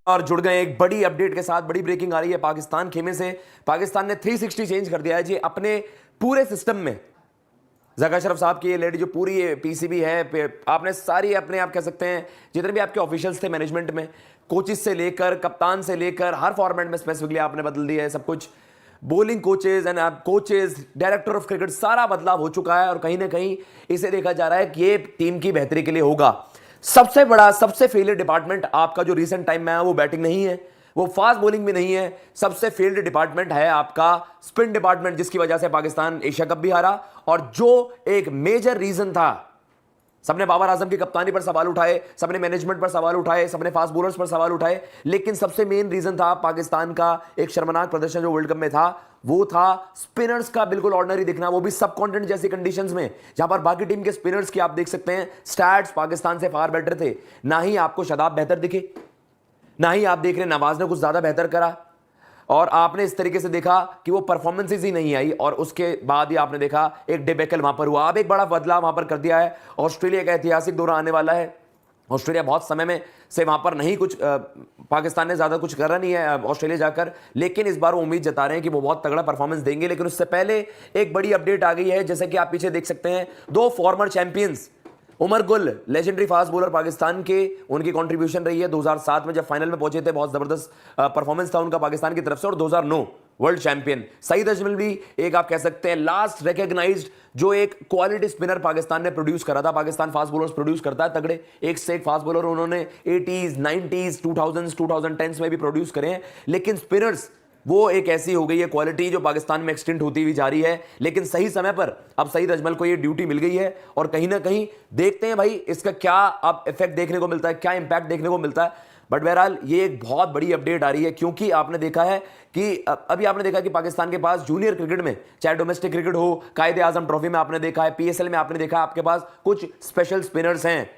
और जुड़ गए एक बड़ी अपडेट के साथ। बड़ी ब्रेकिंग आ रही है पाकिस्तान खेमे से। पाकिस्तान ने 360 चेंज कर दिया है जी अपने पूरे सिस्टम में। जका अशरफ साहब की ये लेडी जो पूरी पीसीबी है, आपने सारी अपने आप कह सकते हैं जितने भी आपके ऑफिशियल्स थे मैनेजमेंट में, कोचेस से लेकर कप्तान से लेकर हर फॉर्मेट में स्पेसिफिकली आपने बदल दिया है सब कुछ। Bowling coaches and coaches, director of cricket, सारा बदलाव हो चुका है और कहीं ना कहीं इसे देखा जा रहा है कि ये टीम की बेहतरी के लिए होगा। सबसे बड़ा सबसे फेलियर डिपार्टमेंट आपका जो रिसेंट टाइम में है वो बैटिंग नहीं है, वो फास्ट बॉलिंग भी नहीं है। सबसे फेल्ड डिपार्टमेंट है आपका स्पिन डिपार्टमेंट, जिसकी वजह से पाकिस्तान एशिया कप भी हारा। और जो एक मेजर रीजन था, सबने बाबर आजम की कप्तानी पर सवाल उठाए, सबने मैनेजमेंट पर सवाल उठाए, सबने फास्ट बॉलर्स पर सवाल उठाए, लेकिन सबसे मेन रीजन था पाकिस्तान का एक शर्मनाक प्रदर्शन जो वर्ल्ड कप में था, वो था स्पिनर्स का बिल्कुल ऑर्डिनरी दिखना, वो भी सब कॉन्टिनेंट जैसी कंडीशंस में जहां पर बाकी टीम के स्पिनर्स की आप देख सकते हैं स्टैट्स पाकिस्तान से फार बेटर थे। ना ही आपको शादाब बेहतर दिखे, ना ही आप देख रहे नवाज ने कुछ ज्यादा बेहतर करा, और आपने इस तरीके से देखा कि वो परफॉर्मेंसेज ही नहीं आई। और उसके बाद ही आपने देखा एक डिबेकल वहां पर हुआ। अब एक बड़ा बदलाव वहां पर कर दिया है। ऑस्ट्रेलिया का ऐतिहासिक दौरा आने वाला है। ऑस्ट्रेलिया बहुत समय में से वहां पर नहीं कुछ पाकिस्तान ने ज्यादा कुछ करा नहीं है ऑस्ट्रेलिया जाकर, लेकिन इस बार वो उम्मीद जता रहे हैं कि वो बहुत तगड़ा परफॉर्मेंस देंगे। लेकिन उससे पहले एक बड़ी अपडेट आ गई है, जैसे कि आप पीछे देख सकते हैं दो farmer champions, Umar Gul legendary fast bowler Pakistan के, उनकी कंट्रीब्यूशन रही है 2007 में जब फाइनल में पहुंचे थे, बहुत जबरदस्त परफॉर्मेंस था उनका पाकिस्तान की तरफ से। और 2009 वर्ल्ड चैंपियन सईद अजमल भी एक आप कह सकते हैं लास्ट रिकॉग्नाइज्ड जो एक क्वालिटी स्पिनर पाकिस्तान ने प्रोड्यूस करा था। पाकिस्तान फास्ट बॉलर्स प्रोड्यूस करता है तगड़े, एक से एक फास्ट बॉलर उन्होंने 80s 90s 2000s 2010s में भी प्रोड्यूस करे हैं। लेकिन स्पिनर्स वो एक ऐसी हो गई है क्वालिटी जो पाकिस्तान में एक्सटेंड होती हुई जा रही है। लेकिन सही समय पर अब सईद अजमल को ये ड्यूटी मिल गई है और कहीं ना कहीं देखते हैं भाई इसका क्या अब इफेक्ट देखने को मिलता है, क्या इंपैक्ट देखने को मिलता है। बट बहरहाल ये एक बहुत बड़ी अपडेट आ रही है, क्योंकि आपने देखा है कि अभी आपने देखा कि पाकिस्तान के पास जूनियर क्रिकेट में, चाहे डोमेस्टिक क्रिकेट हो, कायदे आजम ट्रॉफी में आपने देखा है, पीएसएल में आपने देखा आपके पास कुछ स्पेशल स्पिनर्स हैं।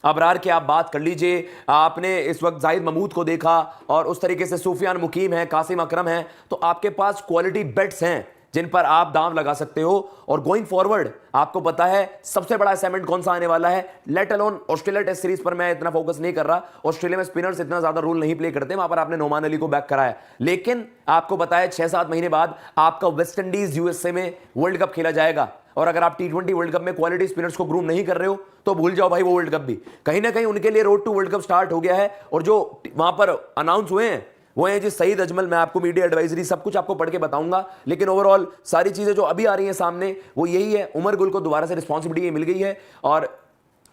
अबरार की आप बात कर लीजिए, आपने इस वक्त जाहिद महमूद को देखा, और उस तरीके से सूफियान मुकीम है, कासिम अकरम है। तो आपके पास क्वालिटी बेट्स हैं जिन पर आप दांव लगा सकते हो। और गोइंग फॉरवर्ड आपको पता है सबसे बड़ा असाइनमेंट कौन सा आने वाला है, let alone Australia test series पर मैं इतना फोकस नहीं कर रहा, ऑस्ट्रेलिया में स्पिनर्स इतना ज्यादा रोल नहीं प्ले करते, वहां पर आपने नोमान अली को बैक कराया। लेकिन आपको पता है 6-7 महीने बाद आपका वेस्ट इंडीज यूएसए में वर्ल्ड कप खेला जाएगा, और अगर आप T20 वर्ल्ड कप में क्वालिटी स्पिनर्स को ग्रूम नहीं कर रहे हो तो भूल जाओ भाई वो वर्ल्ड कप भी। कहीं ना कहीं उनके लिए road to world cup start हो गया है। और जो वहां पर अनाउंस हुए हैं वो है जी सईद अजमल। मैं आपको मीडिया एडवाइजरी सब कुछ आपको पढ़ के बताऊंगा, लेकिन ओवरऑल सारी चीजें जो अभी आ रही हैं सामने वो यही है, उमर गुल को दोबारा से रिस्पॉन्सिबिलिटी मिल गई है, और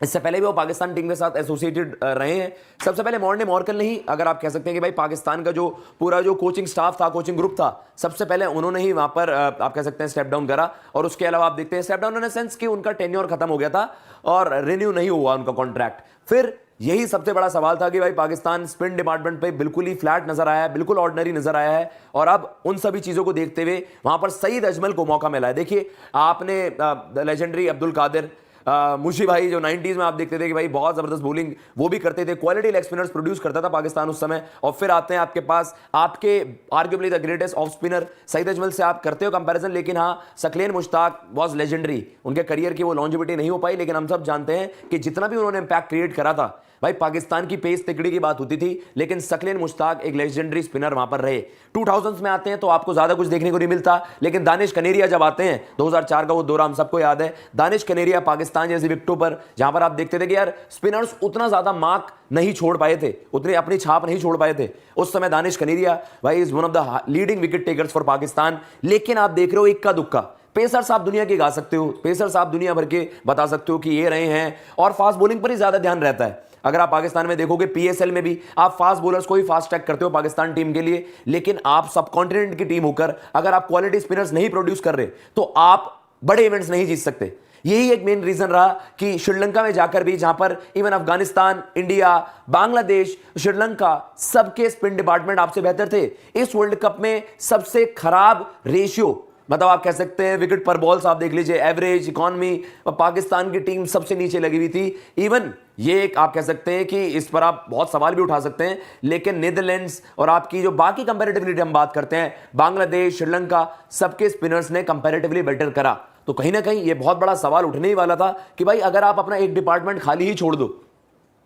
इससे पहले भी वो पाकिस्तान टीम के साथ एसोसिएटेड रहे हैं। सबसे पहले मॉर्कल नहीं, अगर आप कह सकते हैं कि भाई पाकिस्तान का जो पूरा जो कोचिंग स्टाफ था, कोचिंग ग्रुप था, सबसे पहले उन्होंने ही वहां पर आप कह सकते हैं स्टेप डाउन करा। और उसके अलावा आप देखते हैं step down in the sense कि उनका टेन्योर खत्म हो गया था और रिन्यू नहीं हुआ उनका कॉन्ट्रैक्ट। फिर यही सबसे बड़ा सवाल था कि भाई पाकिस्तान स्पिन डिपार्टमेंट पे बिल्कुल ही फ्लैट नजर आया है, बिल्कुल ऑर्डिनरी नजर आया है। और अब उन सभी चीजों को देखते हुए वहां पर सईद अजमल को मौका मिला है। देखिए आपने लेजेंडरी अब्दुल कादिर मुशी भाई जो 90s में आप देखते थे कि भाई बहुत जबरदस्त बॉलिंग वो भी करते थे, क्वालिटी लेग स्पिनर्स प्रोड्यूस करता था पाकिस्तान उस समय। और फिर आते हैं आपके पास आपके arguably the greatest of spinner Saeed Ajmal से आप करते हो कंपैरिजन, लेकिन हाँ सकलेन मुश्ताक वाज लेजेंडरी। उनके करियर की वो लॉन्जिविटी नहीं हो पाई, लेकिन हम सब जानते हैं कि जितना भी उन्होंने इंपैक्ट क्रिएट करा था भाई, पाकिस्तान की पेस तिकड़ी की बात होती थी, लेकिन सकलेन मुश्ताक एक लेजेंडरी स्पिनर वहां पर रहे। 2000s में आते हैं तो आपको ज्यादा कुछ देखने को नहीं मिलता, लेकिन दानिश कनेरिया जब आते हैं 2004 का वो दौरा हम सबको याद है, दानिश कनेरिया पाकिस्तान जैसी विकेटों पर जहां पर आप देखते थे कि यार स्पिनर्स उतना ज्यादा मार्क नहीं छोड़ पाए थे, उतनी अपनी छाप नहीं छोड़ पाए थे उस समय। दानिश कनेरिया भाई is one of the leading wicket takers for Pakistan. लेकिन आप देख रहे हो इक्का दुक्का पेसर्स आप दुनिया के गा सकते हो, पेसर्स आप दुनिया भर के बता सकते हो कि ये रहे हैं, और फास्ट बॉलिंग पर ही ज्यादा ध्यान रहता है। अगर आप पाकिस्तान में देखोगे पीएसएल में भी आप फास्ट बॉलर्स को ही फास्ट ट्रैक करते हो पाकिस्तान टीम के लिए, लेकिन आप सब कॉन्टिनेंट की टीम होकर अगर आप क्वालिटी स्पिनर्स नहीं प्रोड्यूस कर रहे तो आप बड़े इवेंट्स नहीं जीत सकते। यही एक मेन रीजन रहा कि श्रीलंका में जाकर भी, जहां पर इवन अफगानिस्तान, इंडिया, बांग्लादेश, श्रीलंका सबके स्पिन डिपार्टमेंट आपसे बेहतर थे, इस वर्ल्ड कप में सबसे खराब रेशियो, मतलब आप कह सकते हैं विकेट पर बॉल्स आप देख लीजिए, एवरेज इकॉनमी, पाकिस्तान की टीम सबसे नीचे लगी हुई थी। इवन ये एक आप कह सकते हैं कि इस पर आप बहुत सवाल भी उठा सकते हैं, लेकिन नीदरलैंड्स और आपकी जो बाकी कंपैरेटिवली हम बात करते हैं, बांग्लादेश, श्रीलंका, सबके स्पिनर्स ने कंपैरेटिवली बेटर करा। तो कहीं ना कहीं ये बहुत बड़ा सवाल उठने ही वाला था कि भाई अगर आप अपना एक डिपार्टमेंट खाली ही छोड़ दो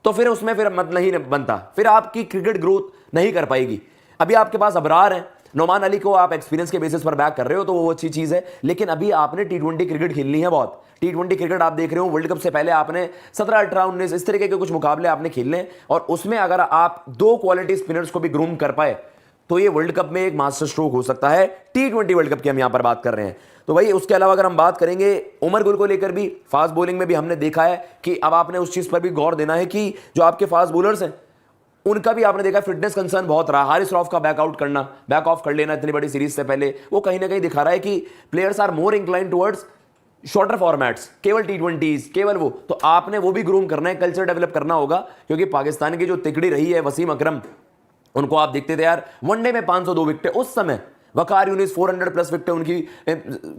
तो फिर उसमें फिर मत नहीं बनता, फिर आपकी क्रिकेट ग्रोथ नहीं कर पाएगी। अभी आपके पास अबरार है, नोमान अली को आप एक्सपीरियंस के बेसिस पर बैक कर रहे हो तो वो अच्छी चीज है, लेकिन अभी आपने टी20 क्रिकेट खेलनी है बहुत। टी20 क्रिकेट आप देख रहे हो, वर्ल्ड कप से पहले आपने 17, 18, 19 इस तरीके के कुछ मुकाबले आपने खेलने हैं, और उसमें अगर आप 2 क्वालिटी स्पिनर्स को भी ग्रूम कर पाए तो ये वर्ल्ड कप में एक मास्टर स्ट्रोक हो सकता है। टी20 वर्ल्ड कप की हम यहां पर बात कर रहे हैं। तो भाई उसके अलावा अगर हम बात करेंगे उमर गुल को लेकर भी, फास्ट बॉलिंग में भी हमने देखा है कि अब आपने उस चीज पर भी गौर देना है कि जो आपके फास्ट बॉलर्स हैं उनका भी आपने देखा फिटनेस कंसर्न बहुत रहा। हारिस रऊफ का बैकआउट करना, बैक ऑफ कर लेना इतनी बड़ी सीरीज से पहले, वो कहीं ना कहीं दिखा रहा है कि players are more incline towards shorter formats, केवल टी20, केवल वो। तो आपने वो भी ग्रूम करना है, कल्चर डेवलप करना होगा, क्योंकि पाकिस्तान की जो तिकड़ी रही है वसीम अकरम, उनको आप देखते थे यार वनडे में 502 विकेट उस समय, वकार यूनिस 400 प्लस विकेट उनकी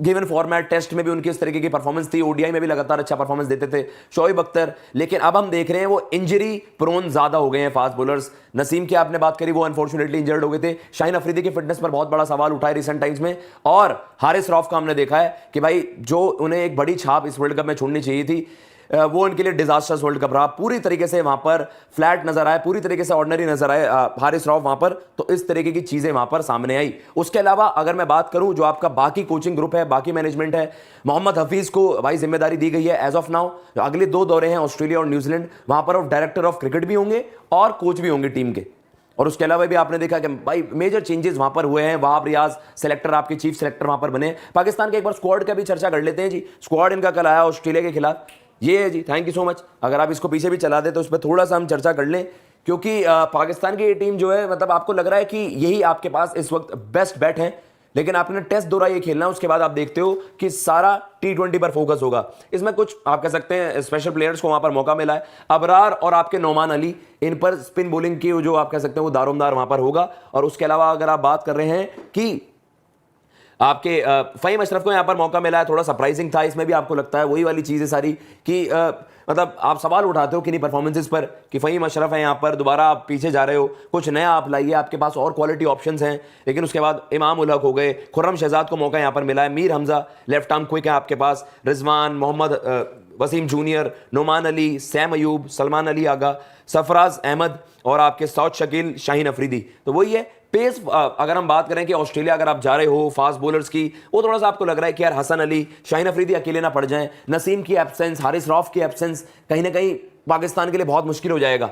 गिवन फॉर्मेट, टेस्ट में भी उनकी इस तरीके की परफॉर्मेंस थी, ओडीआई में भी लगातार अच्छा परफॉर्मेंस देते थे शोएब अख्तर। लेकिन अब हम देख रहे हैं वो इंजरी प्रोन ज्यादा हो गए हैं फास्ट बॉलर्स। नसीम की आपने बात करी, वो अनफॉर्चुनेटली इंजर्ड हो गए थे। शाहीन अफरीदी की फिटनेस पर बहुत बड़ा सवाल उठा है रिसेंट टाइम्स में, और हारिस रऊफ का हमने देखा है कि भाई जो उन्हें एक बड़ी छाप इस वर्ल्ड कप में छोड़नी चाहिए थी, वो उनके लिए डिजास्टर्स वर्ल्ड कप रहा। पूरी तरीके से वहां पर फ्लैट नजर आए, पूरी तरीके से ऑर्डिनरी नजर आए हारिस रऊफ वहां पर, तो इस तरीके की चीजें वहां पर सामने आई। उसके अलावा अगर मैं बात करूं जो आपका बाकी कोचिंग ग्रुप है, बाकी मैनेजमेंट है, मोहम्मद हफीज को भाई जिम्मेदारी दी गई है एज ऑफ नाउ। अगले 2 दौरे हैं ऑस्ट्रेलिया और न्यूजीलैंड, वहां पर डायरेक्टर ऑफ क्रिकेट भी होंगे और कोच भी होंगे टीम के। और उसके अलावा भी आपने देखा कि भाई मेजर चेंजेस वहां पर हुए हैं। वहाब रियाज सेलेक्टर, आपके चीफ सेलेक्टर वहां पर बने। पाकिस्तान के एक बार स्क्वाड का भी चर्चा कर लेते हैं जी। स्क्वाड इनका कल आया ऑस्ट्रेलिया के खिलाफ, ये है जी, थैंक यू सो मच। अगर आप इसको पीछे भी चला दे तो उस पर थोड़ा सा हम चर्चा कर लें, क्योंकि पाकिस्तान की ये टीम जो है, मतलब आपको लग रहा है कि यही आपके पास इस वक्त बेस्ट बैट है, लेकिन आपने टेस्ट दौरा ये खेलना, उसके बाद आप देखते हो कि सारा टी20 पर फोकस होगा। इसमें कुछ आप कह सकते हैं स्पेशल प्लेयर्स को वहां पर मौका मिला है, अबरार और आपके नोमान अली, इन पर स्पिन बॉलिंग की जो आप कह सकते हैं वो दारोमदार वहां पर होगा। और उसके अलावा अगर आप बात कर रहे हैं कि आपके फ़हीम अशरफ को यहां पर मौका मिला है, थोड़ा सरप्राइजिंग था। इसमें भी आपको लगता है वही वाली चीज़ है सारी कि मतलब आप सवाल उठाते हो किन्हीं परफॉर्मेंसेस पर कि फ़हीम अशरफ है यहां पर, दोबारा आप पीछे जा रहे हो, कुछ नया आप लाइए, आपके पास और क्वालिटी ऑप्शंस हैं। लेकिन उसके बाद इमाम उल हक हो गए, खुर्रम शहजाद को मौका यहां पर मिला है, Mir Hamza left arm quick है आपके पास, रिजवान, मोहम्मद वसीम जूनियर, नोमान अली, सैम अयूब, सलमान अली आगा, सरफराज अहमद और आपके सौद शकील, शाहीन अफरीदी। तो वही है पेस। अगर हम बात करें कि ऑस्ट्रेलिया अगर आप जा रहे हो फास्ट बॉलर्स की, वो थोड़ा सा आपको लग रहा है कि यार हसन अली, शाहीन अफरीदी अकेले ना पड़ जाएं, नसीम की एब्सेंस, हारिस रऊफ की एब्सेंस कहीं ना कहीं पाकिस्तान के लिए बहुत मुश्किल हो जाएगा।